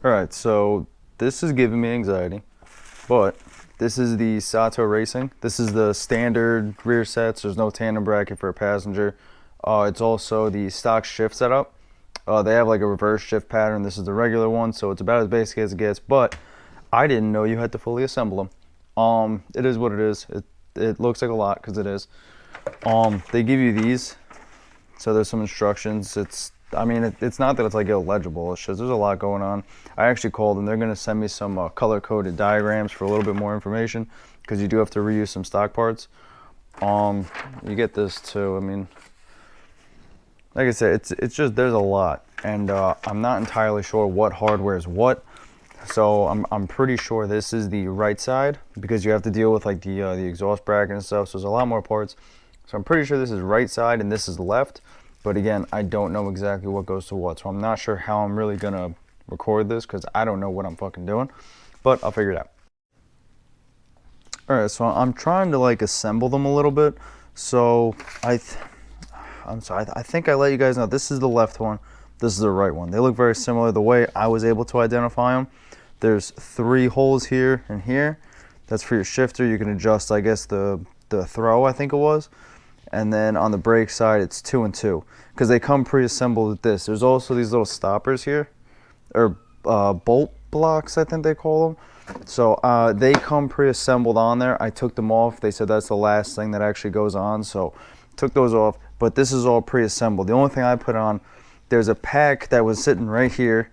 All right, so this is giving me anxiety, but this is the Sato Racing. This is the standard rear sets. There's no tandem bracket for a passenger. It's also the stock shift setup. They have like a reverse shift pattern. This is the regular one, so it's about as basic as it gets. But I didn't know you had to fully assemble them. It is what it is. It looks like a lot because it is. They give you these, so there's some instructions. It's not that it's like illegible. It's just there's a lot going on. I actually called them. They're going to send me some color-coded diagrams for a little bit more information because you do have to reuse some stock parts. You get this too. I mean, like I said, it's just there's a lot, and I'm not entirely sure what hardware is what. So I'm pretty sure this is the right side because you have to deal with like the exhaust bracket and stuff. So there's a lot more parts. So I'm pretty sure this is right side and this is left. But again, I don't know exactly what goes to what. So I'm not sure how I'm really gonna record this because I don't know what I'm fucking doing. But I'll figure it out. All right, so I'm trying to like assemble them a little bit. So I'm sorry, I think I let you guys know this is the left one. This is the right one. They look very similar. The way I was able to identify them, there's 3 holes here and here. That's for your shifter. You can adjust, I guess, the throw, I think it was. And then on the brake side, it's 2 and 2 because they come pre-assembled with this. There's also these little stoppers here, or bolt blocks, I think they call them. So they come pre-assembled on there. I took them off. They said that's the last thing that actually goes on, so took those off. But this is all pre-assembled. The only thing I put on, there's a pack that was sitting right here.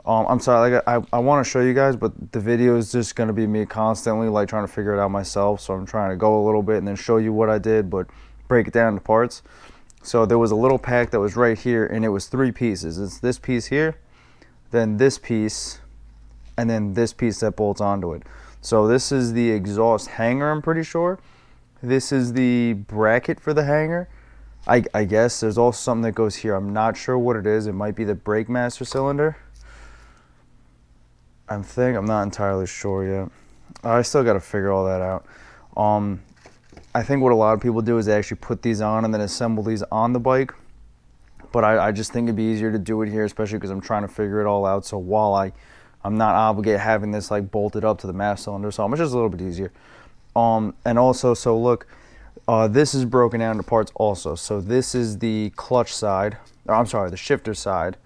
I'm sorry, like I want to show you guys, but the video is just going to be me constantly like trying to figure it out myself. So I'm trying to go a little bit and then show you what I did, but break it down into parts. So there was a little pack that was right here, and it was 3 pieces. It's this piece here, then this piece, and then this piece that bolts onto it. So this is the exhaust hanger, I'm pretty sure. This is the bracket for the hanger. I guess there's also something that goes here. I'm not sure what it is. It might be the brake master cylinder. I'm not entirely sure yet. I still got to figure all that out. I think what a lot of people do is they actually put these on and then assemble these on the bike. But I just think it'd be easier to do it here, especially because I'm trying to figure it all out. So while I'm not obligated having this like bolted up to the master cylinder, so it's just a little bit easier. And also, so look, this is broken down into parts also. So this is the clutch side, or I'm sorry, the shifter side.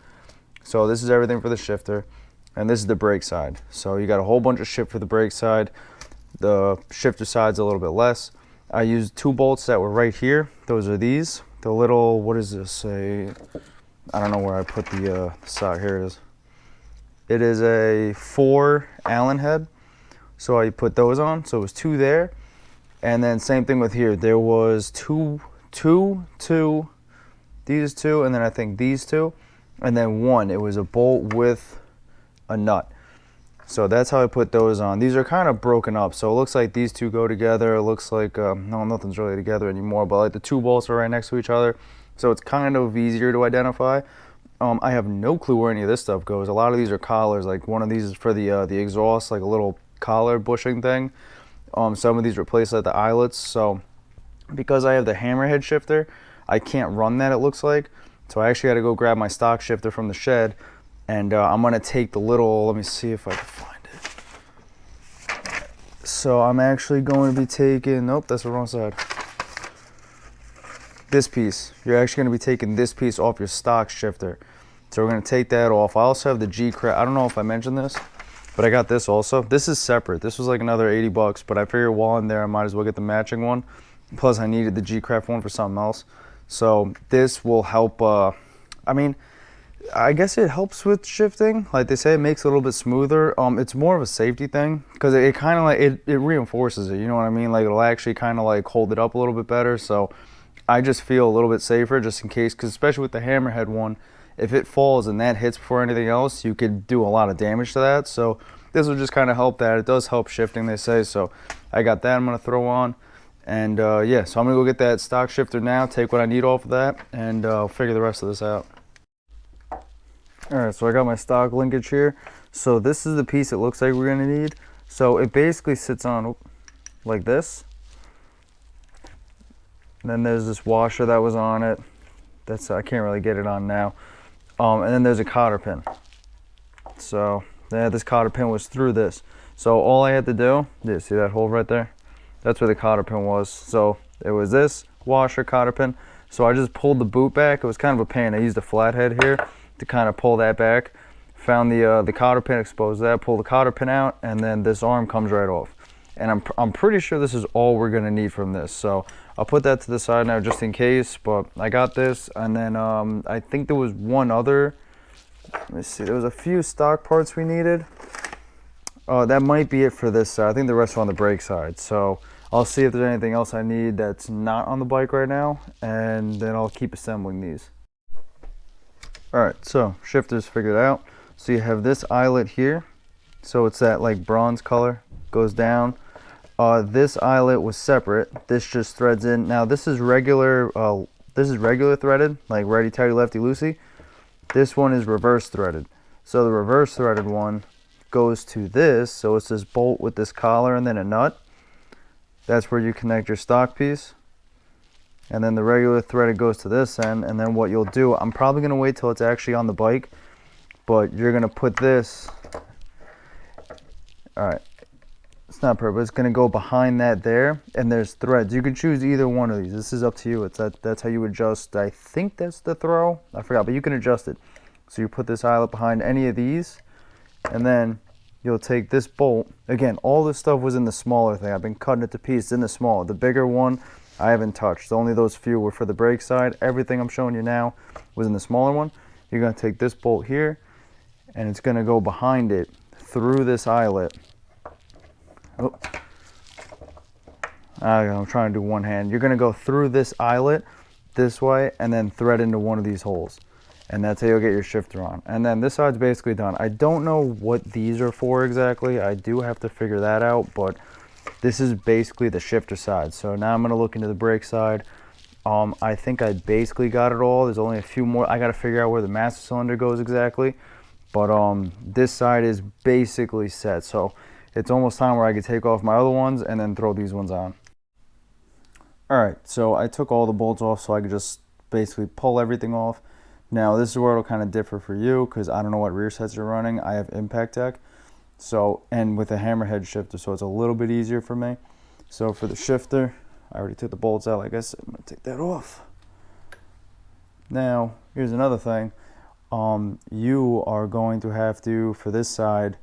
So this is everything for the shifter, and this is the brake side. So you got a whole bunch of shit for the brake side. The shifter side's a little bit less. I used 2 bolts that were right here. Those are these. The little, what is this? I don't know where I put the sock. Here it is. It is a 4 Allen head. So I put those on. So it was 2 there. And then same thing with here. There was two, these 2, and then I think these 2. And then 1. It was a bolt with a nut. So that's how I put those on. These are kind of broken up, so it looks like these 2 go together. It looks like no, nothing's really together anymore, but like the 2 bolts are right next to each other, so it's kind of easier to identify. I have no clue where any of this stuff goes. A lot of these are collars. Like one of these is for the exhaust, like a little collar bushing thing. Some of these replace like the eyelets. So because I have the hammerhead shifter, I can't run that, it looks like. So I actually got to go grab my stock shifter from the shed. And I'm going to take the little, let me see if I can find it. So I'm actually going to be taking, nope, that's the wrong side. This piece. You're actually going to be taking this piece off your stock shifter. So we're going to take that off. I also have the G-craft. I don't know if I mentioned this, but I got this also. This is separate. This was like another 80 bucks, but I figured while I'm there, I might as well get the matching one. Plus I needed the G-craft one for something else. So this will help, I guess it helps with shifting. Like they say, it makes it a little bit smoother. It's more of a safety thing because it kind of like it reinforces it. You know what I mean? Like it'll actually kind of like hold it up a little bit better. So I just feel a little bit safer just in case, because especially with the hammerhead one, if it falls and that hits before anything else, you could do a lot of damage to that. So this will just kind of help that. It does help shifting, they say. So I got that I'm gonna throw on. And yeah, so I'm gonna go get that stock shifter now, take what I need off of that, and figure the rest of this out. Alright, so I got my stock linkage here. So this is the piece it looks like we're going to need. So it basically sits on like this. And then there's this washer that was on it. I can't really get it on now. And then there's a cotter pin. So this cotter pin was through this. So all I had to do, see that hole right there? That's where the cotter pin was. So it was this washer cotter pin. So I just pulled the boot back. It was kind of a pain. I used a flathead here to kind of pull that back. Found the cotter pin, exposed that, pull the cotter pin out, and then this arm comes right off. And I'm pretty sure this is all we're gonna need from this. So I'll put that to the side now just in case, but I got this. And then I think there was one other, let me see, there was a few stock parts we needed. That might be it for this side. I think the rest are on the brake side. So I'll see if there's anything else I need that's not on the bike right now, and then I'll keep assembling these. All right, so shifter's figured out. So you have this eyelet here. So it's that like bronze color, goes down. This eyelet was separate. This just threads in. Now this is regular threaded, like righty tighty lefty loosey. This one is reverse threaded. So the reverse threaded one goes to this. So it's this bolt with this collar and then a nut. That's where you connect your stock piece. And then the regular threaded goes to this end. And then what you'll do, I'm probably going to wait till it's actually on the bike, but you're going to put this, all right, it's not perfect, it's going to go behind that there, and there's threads. You can choose either one of these. This is up to you. That's how you adjust. I think that's the throw. I forgot, but you can adjust it. So you put this eyelet behind any of these, and then you'll take this bolt. Again, all this stuff was in the smaller thing. I've been cutting it to pieces in the small. The bigger one, I haven't touched. Only those few were for the brake side. Everything I'm showing you now was in the smaller one. You're going to take this bolt here, and it's going to go behind it through this eyelet. Oh. I'm trying to do one hand. You're going to go through this eyelet this way and then thread into one of these holes. And that's how you'll get your shifter on. And then this side's basically done. I don't know what these are for exactly. I do have to figure that out, but this is basically the shifter side. So now I'm going to look into the brake side. I think I basically got it all. There's only a few more. I got to figure out where the master cylinder goes exactly. But this side is basically set. So it's almost time where I could take off my other ones and then throw these ones on. All right, so I took all the bolts off so I could just basically pull everything off. Now this is where it'll kind of differ for you because I don't know what rear sets you're running. I have Impaktech, so, and with a hammerhead shifter, so it's a little bit easier for me. So for the shifter, I already took the bolts out. Like I said, I'm gonna take that off. Now here's another thing. You are going to have to, for this side,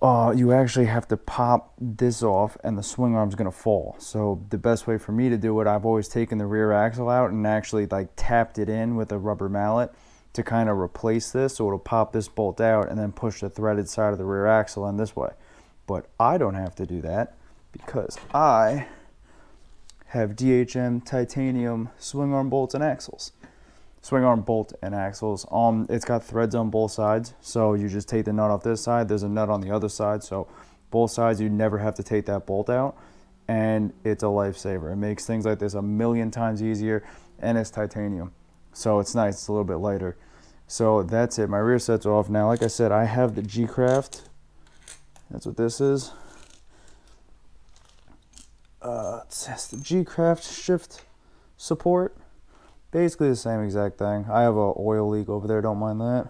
you actually have to pop this off and the swing arm's gonna fall. So the best way for me to do it, I've always taken the rear axle out and actually like tapped it in with a rubber mallet to kind of replace this, so it'll pop this bolt out and then push the threaded side of the rear axle in this way. But I don't have to do that because I have DHM titanium swing arm bolts and axles. Swing arm bolt and axles. It's got threads on both sides, so you just take the nut off this side. There's a nut on the other side, so both sides you never have to take that bolt out, and it's a lifesaver. It makes things like this a million times easier, and it's titanium, so it's nice. It's a little bit lighter. So that's it. My rear set's off now. Like I said, I have the G-Craft. That's what this is. It says the G-Craft shift support. Basically the same exact thing. I have an oil leak over there, don't mind that.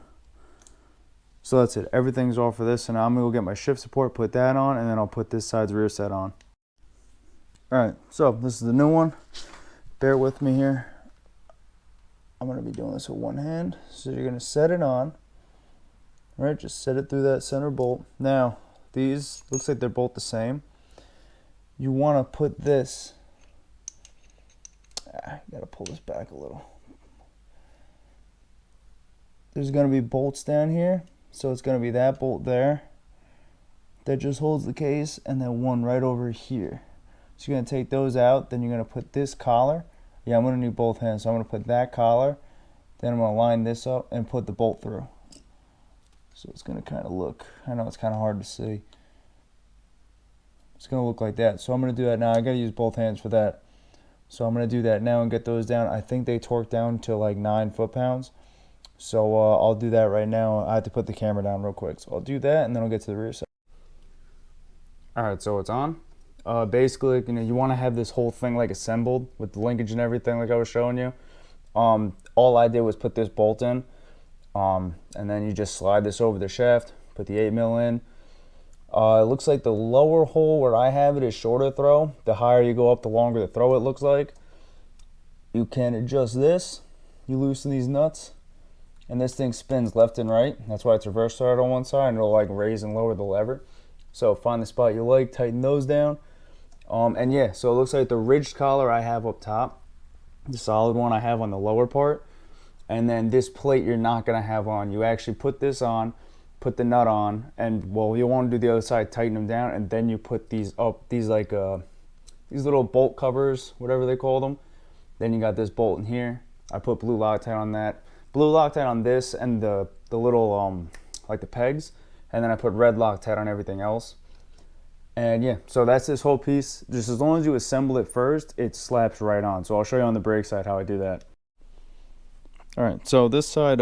So that's it. Everything's all for this, and now I'm gonna go get my shift support, put that on, and then I'll put this side's rear set on. All right, so this is the new one. Bear with me here. I'm gonna be doing this with one hand. So you're gonna set it on. All right, just set it through that center bolt. Now, these, looks like they're both the same. You wanna put this, you gotta pull this back a little. There's gonna be bolts down here, so it's gonna be that bolt there that just holds the case, and then one right over here. So you're gonna take those out, then you're gonna put this collar. Yeah, I'm gonna need both hands, so I'm gonna put that collar, then I'm gonna line this up and put the bolt through. So it's gonna kind of look, I know it's kind of hard to see. It's gonna look like that. So I'm gonna do that now. I gotta use both hands for that. So I'm going to do that now and get those down. I think they torque down to like 9 foot-pounds. So I'll do that right now. I have to put the camera down real quick. So I'll do that and then I'll get to the rear side. All right, so it's on. Basically, you want to have this whole thing like assembled with the linkage and everything like I was showing you. All I did was put this bolt in. And then you just slide this over the shaft, Put the 8mm in. It looks like the lower hole where I have it is shorter throw. The higher you go up, the longer the throw it looks like. You can adjust this. You loosen these nuts, and this thing spins left and right. That's why it's reverse started on one side, and it'll like raise and lower the lever. So find the spot you like, tighten those down. And yeah, so it looks like the ridged collar I have up top, the solid one I have on the lower part, and then this plate you're not gonna have on. You actually put this on, put the nut on, and well, you want to do the other side, tighten them down, and then you put these up, these like these little bolt covers, whatever they call them. Then you got this bolt in here. I put blue Loctite on that, blue Loctite on this, and the little like the pegs, and then I put red Loctite on everything else. And yeah, so that's this whole piece. Just as long as you assemble it first, it slaps right on. So I'll show you on the brake side how I do that. All right, so this side,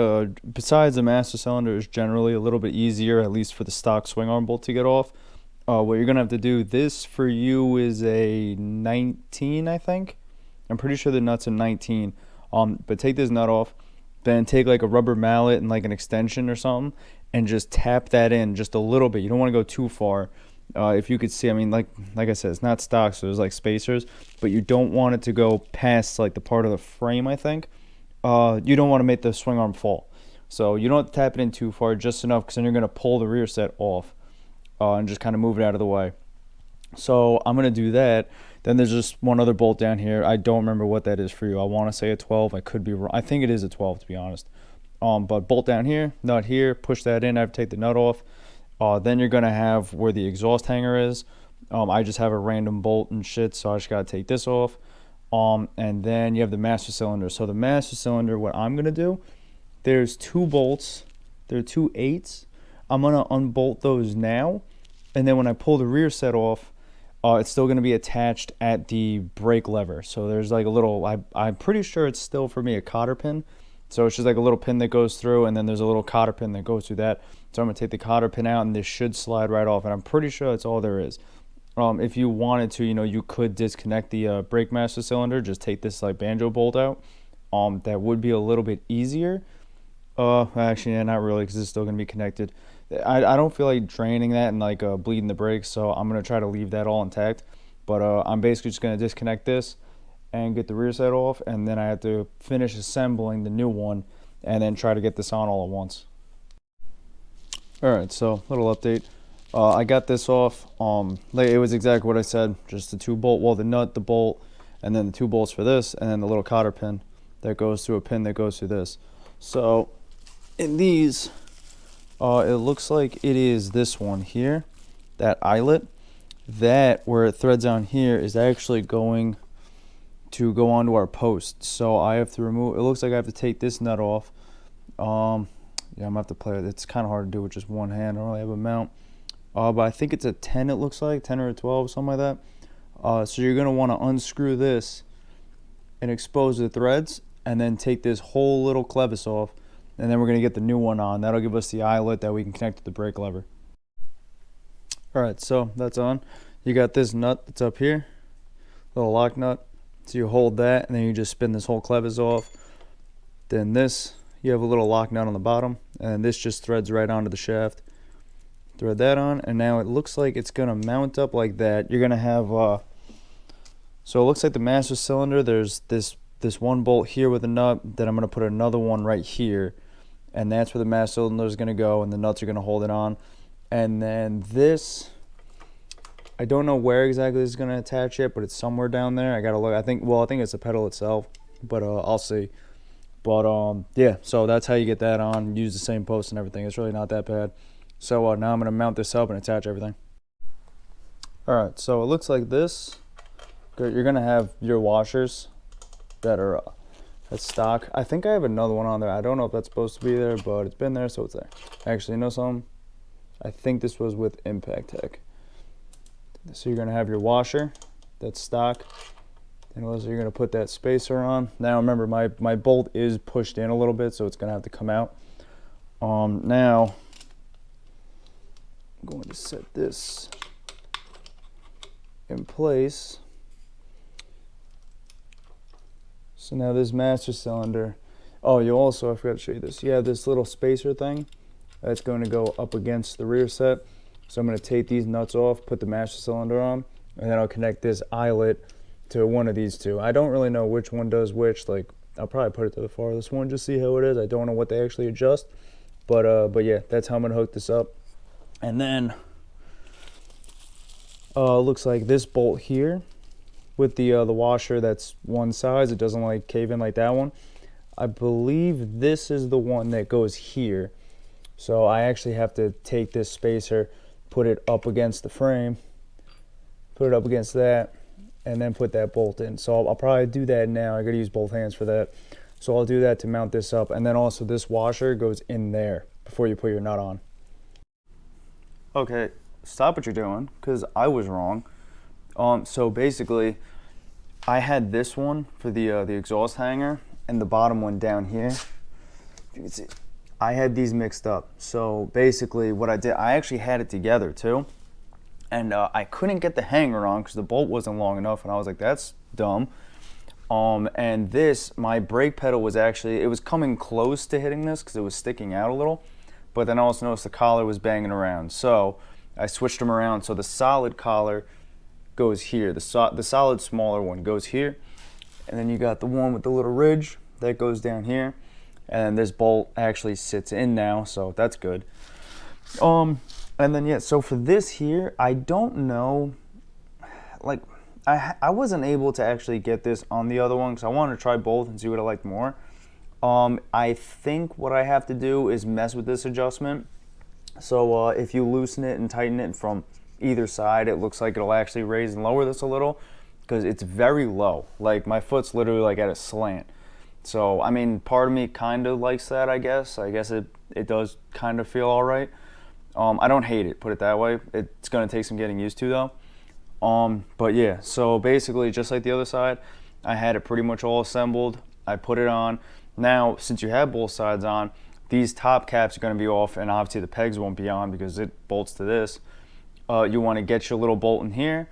besides the master cylinder, is generally a little bit easier, at least for the stock swing arm bolt to get off. What you're gonna have to do, this for you is a 19, I think. I'm pretty sure the nut's a 19. But take this nut off, then take like a rubber mallet and like an extension or something, and just tap that in just a little bit. You don't want to go too far. If you could see, I mean, like I said, it's not stock, so there's like spacers, but you don't want it to go past like the part of the frame, I think. You don't want to make the swing arm fall. So you don't have to tap it in too far, just enough, because then you're going to pull the rear set off and just kind of move it out of the way. So I'm going to do that. Then there's just one other bolt down here. I don't remember what that is for you. I want to say a 12. I could be wrong. I think it is a 12, to be honest. But bolt down here, nut here, push that in. I have to take the nut off. Then you're going to have where the exhaust hanger is. I just have a random bolt and shit, so I just got to take this off. And then you have the master cylinder. So the master cylinder, what I'm going to do, there's two bolts. There are two 8s. I'm going to unbolt those now. And then when I pull the rear set off, it's still going to be attached at the brake lever. So there's like a little, I'm pretty sure it's still for me a cotter pin. So it's just like a little pin that goes through, and then there's a little cotter pin that goes through that. So I'm going to take the cotter pin out, and this should slide right off. And I'm pretty sure that's all there is. If you wanted to, you could disconnect the brake master cylinder. Just take this like banjo bolt out. That would be a little bit easier. Actually, yeah, not really, because it's still going to be connected. I don't feel like draining that and like bleeding the brakes, so I'm going to try to leave that all intact. But I'm basically just going to disconnect this and get the rear set off, and then I have to finish assembling the new one and then try to get this on all at once. Alright, so little update. I got this off. Like it was exactly what I said, just the 2 bolt, well, the nut, the bolt, and then the 2 bolts for this, and then the little cotter pin that goes through a pin that goes through this. So in these, it looks like it is this one here, that eyelet. That where it threads on here is actually going to go onto our post. So I have to remove, it looks like I have to take this nut off. Yeah, I'm gonna have to play it. It's kind of hard to do with just one hand. I don't really have a mount. But I think it's a 10, it looks like 10 or a 12, something like that. So you're gonna want to unscrew this and expose the threads, and then take this whole little clevis off, and then we're gonna get the new one on. That'll give us the eyelet that we can connect to the brake lever. Alright, so that's on. You got this nut that's up here, little lock nut. So you hold that, and then you just spin this whole clevis off. Then this, you have a little lock nut on the bottom, and this just threads right onto the shaft. Thread that on, and now it looks like it's gonna mount up like that. You're gonna have so it looks like the master cylinder, there's this one bolt here with a nut, then I'm gonna put another one right here, and that's where the master cylinder is gonna go, and the nuts are gonna hold it on. And then this, I don't know where exactly this is gonna attach yet, but it's somewhere down there. I gotta look. I think it's the pedal itself, but I'll see. But yeah, so that's how you get that on. Use the same post and everything. It's really not that bad. So now I'm going to mount this up and attach everything. Alright, so it looks like this. You're going to have your washers that are at stock. I think I have another one on there. I don't know if that's supposed to be there, but it's been there, so it's there. Actually, you know something? I think this was with Impaktech. So you're going to have your washer that's stock. And also you're going to put that spacer on. Now remember, my bolt is pushed in a little bit, so it's going to have to come out. Now I'm going to set this in place. So now this master cylinder, oh, you also, I forgot to show you this. You have this little spacer thing That's going to go up against the rear set. So I'm going to take these nuts off, put the master cylinder on, and then I'll connect this eyelet to one of these two. I don't really know which one does which. Like, I'll probably put it to the farthest one, just see how it is. I don't know what they actually adjust, but yeah, that's how I'm gonna hook this up. And then looks like this bolt here with the washer, that's one size. It doesn't like cave in like that one. I believe this is the one that goes here. So I actually have to take this spacer, put it up against the frame, put it up against that, and then put that bolt in. So I'll probably do that now. I gotta use both hands for that. So I'll do that to mount this up. And then also this washer goes in there before you put your nut on. Okay, stop what you're doing, because I was wrong. So basically, I had this one for the exhaust hanger and the bottom one down here. If you can see, I had these mixed up. So basically what I did, I actually had it together too. And I couldn't get the hanger on because the bolt wasn't long enough, and I was like, that's dumb. And this, my brake pedal was actually, it was coming close to hitting this because it was sticking out a little, but then I also noticed the collar was banging around. So I switched them around. So the solid collar goes here. The solid smaller one goes here. And then you got the one with the little ridge that goes down here. And this bolt actually sits in now, so that's good. And then yeah, so for this here, I don't know, like I wasn't able to actually get this on the other one because I wanted to try both and see what I liked more. I think what I have to do is mess with this adjustment. So if you loosen it and tighten it from either side, it looks like it'll actually raise and lower this a little, because it's very low. Like my foot's literally like at a slant. So I mean, part of me kind of likes that, I guess. I guess it does kind of feel all right. I don't hate it, put it that way. It's gonna take some getting used to though. But yeah, so basically just like the other side, I had it pretty much all assembled. I put it on. Now, since you have both sides on, these top caps are gonna be off, and obviously the pegs won't be on because it bolts to this. You wanna get your little bolt in here.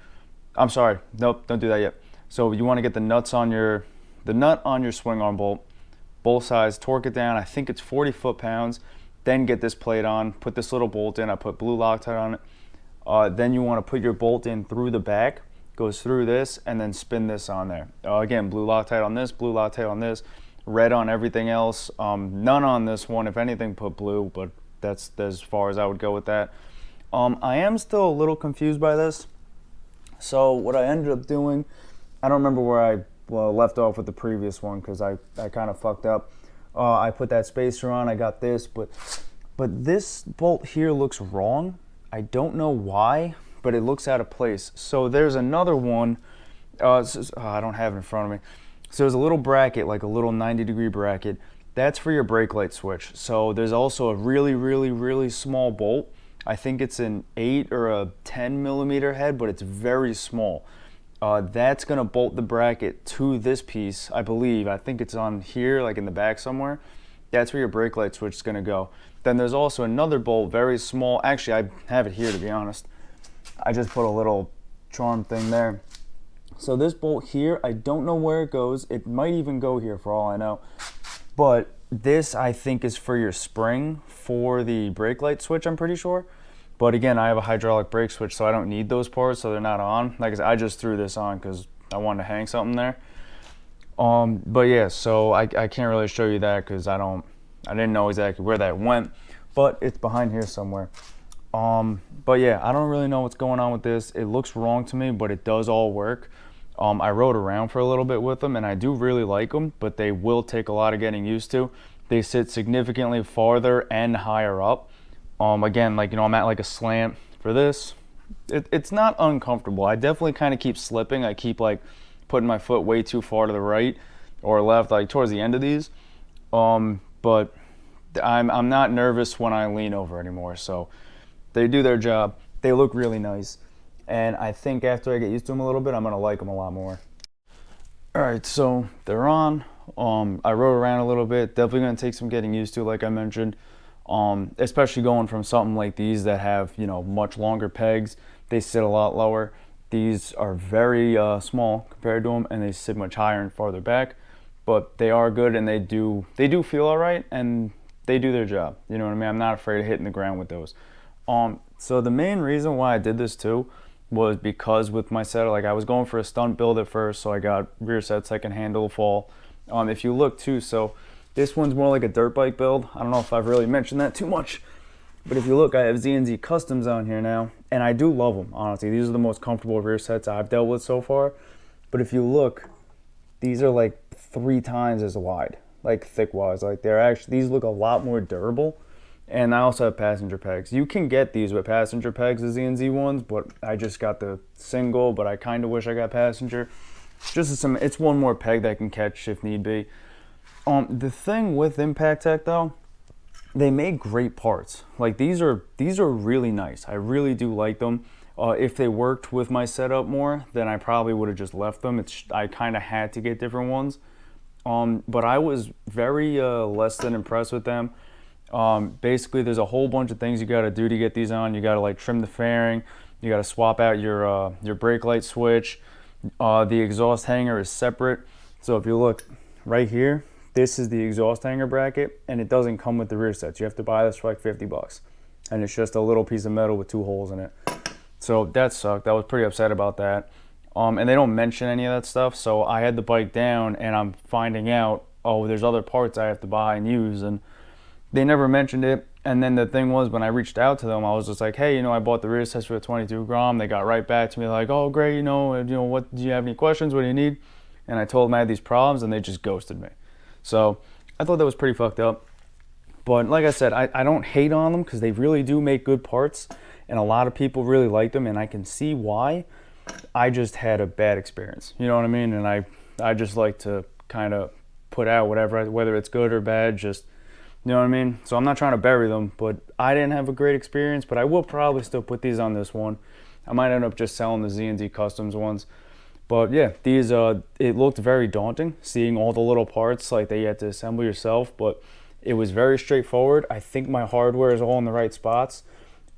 I'm sorry, nope, don't do that yet. So you wanna get the nut on your swing arm bolt, both sides, torque it down. I think it's 40 foot-pounds. Then get this plate on, put this little bolt in. I put blue Loctite on it. Then you want to put your bolt in through the back, goes through this, and then spin this on there. Again, blue Loctite on this, blue Loctite on this, red on everything else. None on this one. If anything, put blue, but that's as far as I would go with that. I am still a little confused by this. So what I ended up doing, I don't remember where I left off with the previous one because I kind of fucked up. I put that spacer on, I got this, but this bolt here looks wrong. I don't know why, but it looks out of place. So there's another one, I don't have it in front of me. So there's a little bracket, like a little 90-degree bracket. That's for your brake light switch. So there's also a really, really, really small bolt. I think it's an 8 or a 10 millimeter head, but it's very small. That's gonna bolt the bracket to this piece, I believe. I think it's on here, like in the back somewhere. That's where your brake light switch is gonna go. Then there's also another bolt, very small. Actually, I have it here, to be honest. I just put a little charm thing there. So this bolt here, I don't know where it goes. It might even go here for all I know. But this, I think, is for your spring for the brake light switch, I'm pretty sure. But again, I have a hydraulic brake switch, so I don't need those parts, so they're not on. Like I said, I just threw this on because I wanted to hang something there. But yeah, so I can't really show you that because I didn't know exactly where that went, but it's behind here somewhere. But yeah, I don't really know what's going on with this. It looks wrong to me, but it does all work. I rode around for a little bit with them, and I do really like them, but they will take a lot of getting used to. They sit significantly farther and higher up. Again, like, you know, I'm at like a slant for this. It's not uncomfortable. I definitely kind of keep slipping. I keep like putting my foot way too far to the right or left, like towards the end of these. But I'm not nervous when I lean over anymore. So they do their job. They look really nice. And I think after I get used to them a little bit, I'm gonna like them a lot more. All right, so they're on. I rode around a little bit. Definitely gonna take some getting used to, like I mentioned. Especially going from something like these that have, you know, much longer pegs. They sit a lot lower. These are very small compared to them, and they sit much higher and farther back. But they are good, and they do feel all right. And they do their job. You know what I mean? I'm not afraid of hitting the ground with those. So the main reason why I did this too was because with my setup, like I was going for a stunt build at first, so I got rear sets that can handle a fall. If you look too, so this one's more like a dirt bike build. I don't know if I've really mentioned that too much, but if you look, I have Z&Z Customs on here now, and I do love them, honestly. These are the most comfortable rear sets I've dealt with so far. But if you look, these are like 3 times as wide, like thick-wise. Like they're actually, these look a lot more durable. And I also have passenger pegs. You can get these with passenger pegs, the Z&Z ones, but I just got the single, but I kind of wish I got passenger. It's one more peg that can catch if need be. The thing with Impaktech though, they make great parts. Like these are really nice. I really do like them. If they worked with my setup more, then I probably would have just left them. I kind of had to get different ones. But I was very less than impressed with them. Basically, there's a whole bunch of things you got to do to get these on. You got to like trim the fairing. You got to swap out your brake light switch. The exhaust hanger is separate. So if you look right here, this is the exhaust hanger bracket, and it doesn't come with the rear sets. You have to buy this for like 50 bucks. And it's just a little piece of metal with 2 holes in it. So that sucked. I was pretty upset about that. And they don't mention any of that stuff. So I had the bike down, and I'm finding out, oh, there's other parts I have to buy and use, and they never mentioned it. And then the thing was, when I reached out to them, I was just like, hey, I bought the rear sets for the 22 Grom. They got right back to me like, oh, great, what, do you have any questions? What do you need? And I told them I had these problems, and they just ghosted me. So I thought that was pretty fucked up. But like I said, I don't hate on them because they really do make good parts, and a lot of people really like them, and I can see why. I just had a bad experience. You know what I mean? And I just like to kind of put out whether it's good or bad, just, you know what I mean? So I'm not trying to bury them, but I didn't have a great experience, but I will probably still put these on this one. I might end up just selling the Z&Z Customs ones. But yeah, these, it looked very daunting, seeing all the little parts like that you had to assemble yourself, but it was very straightforward. I think my hardware is all in the right spots.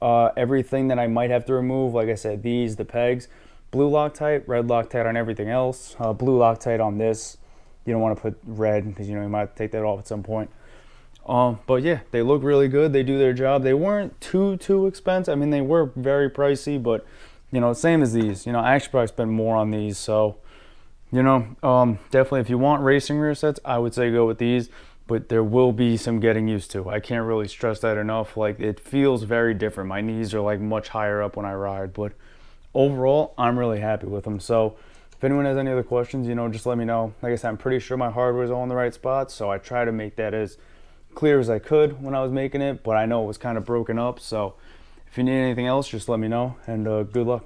Everything that I might have to remove, like I said, the pegs, blue Loctite, red Loctite on everything else, blue Loctite on this. You don't want to put red because, you might have to take that off at some point. But yeah, they look really good. They do their job. They weren't too expensive. I mean, they were very pricey, but same as these. I actually probably spent more on these. So, definitely if you want racing rear sets, I would say go with these. But there will be some getting used to. I can't really stress that enough. Like, it feels very different. My knees are like much higher up when I ride, but overall, I'm really happy with them. So if anyone has any other questions, just let me know. Like I said, I'm pretty sure my hardware is all in the right spots, so I try to make that as clear as I could when I was making it, but I know it was kind of broken up. So if you need anything else, just let me know, and good luck.